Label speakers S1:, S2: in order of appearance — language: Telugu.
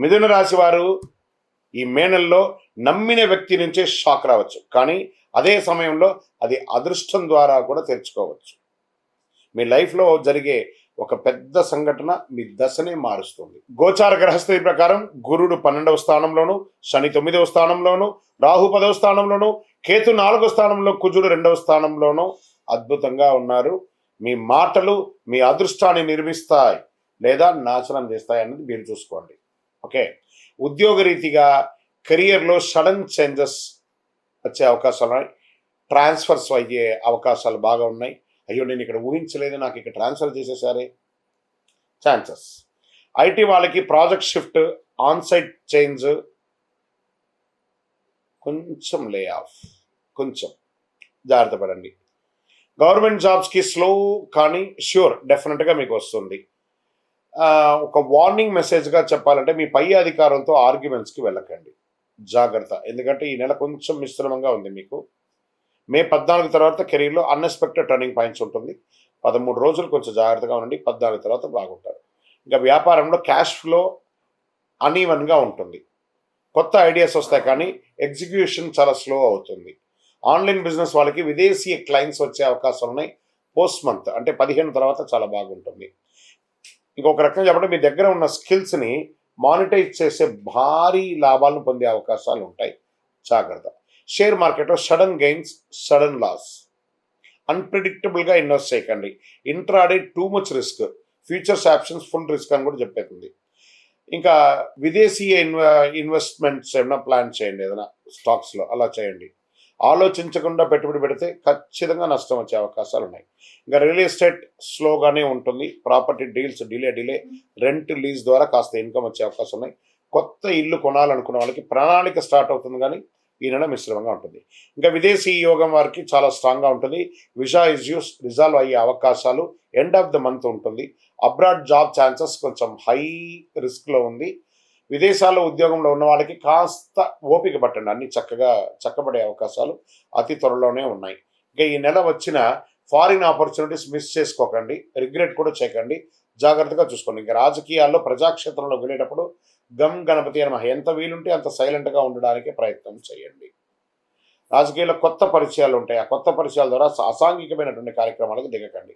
S1: మిథున రాశి వారు ఈ మే నెలలో నమ్మిన వ్యక్తి నుంచే షాక్ రావచ్చు, కానీ అదే సమయంలో అది అదృష్టం ద్వారా కూడా తెరుచుకోవచ్చు. మీ లైఫ్లో జరిగే ఒక పెద్ద సంఘటన మీ దశనే మారుస్తుంది. గోచార గ్రహస్థితి ప్రకారం గురుడు 12వ స్థానంలోను, శని 9వ స్థానంలోను, రాహు 10వ స్థానంలోను, కేతు 4వ స్థానంలో, కుజుడు 2వ స్థానంలోను అద్భుతంగా ఉన్నారు. మీ మాటలు మీ అదృష్టాన్ని నిర్మిస్తాయి లేదా నాశనం చేస్తాయి అన్నది మీరు చూసుకోండి. ఓకే, ఉద్యోగరీతిగా కెరియర్లో సడన్ చేంజెస్ వచ్చే అవకాశాలు ఉన్నాయి. ట్రాన్స్ఫర్స్ అయ్యే అవకాశాలు బాగా ఉన్నాయి. అయ్యో, నేను ఇక్కడ ఊహించలేదు, నాకు ఇక్కడ ట్రాన్స్ఫర్ చేసేసారే ఛాన్సెస్. ఐటీ వాళ్ళకి ప్రాజెక్ట్ షిఫ్ట్, ఆన్సైట్ చేంజ్, కొంచెం లే ఆఫ్, కొంచెం జాగ్రత్త పడండి. గవర్నమెంట్ జాబ్స్కి స్లో కానీ ష్యూర్ డెఫినెట్గా మీకు వస్తుంది. ఒక వార్నింగ్ మెసేజ్గా చెప్పాలంటే మీ పై అధికారంతో ఆర్గ్యుమెంట్స్కి వెళ్ళకండి, జాగ్రత్త. ఎందుకంటే ఈ నెల కొంచెం మిశ్రమంగా ఉంది మీకు. మే 14 తర్వాత కెరీర్లో అన్ఎక్స్పెక్టెడ్ టర్నింగ్ పాయింట్స్ ఉంటుంది. 13 రోజులు కొంచెం జాగ్రత్తగా ఉండండి, 14 తర్వాత బాగుంటారు. ఇంకా వ్యాపారంలో క్యాష్ ఫ్లో అన్ఈవెన్గా ఉంటుంది. కొత్త ఐడియాస్ వస్తాయి కానీ ఎగ్జిక్యూషన్ చాలా స్లో అవుతుంది. ఆన్లైన్ బిజినెస్ వాళ్ళకి విదేశీ క్లయింట్స్ వచ్చే అవకాశాలు ఉన్నాయి. పోస్ట్ మంత్ అంటే 15 తర్వాత చాలా బాగుంటుంది. ఇంకొక రకంగా చెప్పంటే మీ దగ్గర ఉన్న స్కిల్స్ని మానిటైజ్ చేసే భారీ లాభాలను పొందే అవకాశాలు ఉంటాయి, జాగ్రత్త. షేర్ మార్కెట్లో సడన్ గెయిన్స్, సడన్ లాస్. అన్ప్రిడిక్టబుల్గా ఇన్వెస్ట్ చేయకండి. Intraday too much risk, futures options full risk అని కూడా చెప్పేస్తుంది. ఇంకా విదేశీయ ఇన్వెస్ట్మెంట్స్ ఏమైనా ప్లాన్ చేయండి, ఏదైనా స్టాక్స్లో అలా చేయండి. ఆలోచించకుండా పెట్టుబడి పెడితే ఖచ్చితంగా నష్టం వచ్చే అవకాశాలు ఉన్నాయి. ఇంకా రియల్ ఎస్టేట్ స్లోగానే ఉంటుంది. Property deals delay, rent lease ద్వారా కాస్త ఇన్కమ్ వచ్చే అవకాశం ఉన్నాయి. కొత్త ఇల్లు కొనాలనుకున్న వాళ్ళకి ప్రణాళిక స్టార్ట్ అవుతుంది, కానీ ఈ నెల మిశ్రమంగా ఉంటుంది. ఇంకా విదేశీ యోగం వారికి చాలా స్ట్రాంగ్గా ఉంటుంది. విజా ఇష్యూస్ రిజాల్వ్ అయ్యే అవకాశాలు ఎండ్ ఆఫ్ ద మంత్ ఉంటుంది. అబ్రాడ్ జాబ్ ఛాన్సెస్ కొంచెం హై రిస్క్లో ఉంది. విదేశాల్లో ఉద్యోగంలో ఉన్న వాళ్ళకి కాస్త ఓపిక పట్టండి, అన్ని చక్కబడే అవకాశాలు అతి త్వరలోనే ఉన్నాయి. ఇంకా ఈ నెల వచ్చిన ఫారిన్ ఆపర్చునిటీస్ మిస్ చేసుకోకండి, రిగ్రెట్ కూడా చేయకండి, జాగ్రత్తగా చూసుకోండి. ఇంకా రాజకీయాల్లో ప్రజాక్షేత్రంలో వెళ్ళేటప్పుడు గమ్ గణపతి అని ఎంత వీలుంటే అంత సైలెంట్గా ఉండడానికి ప్రయత్నం చేయండి. రాజకీయాల్లో కొత్త పరిచయాలు ఉంటాయి, ఆ కొత్త పరిచయాల ద్వారా అసాంఘికమైనటువంటి కార్యక్రమాలకు దిగకండి.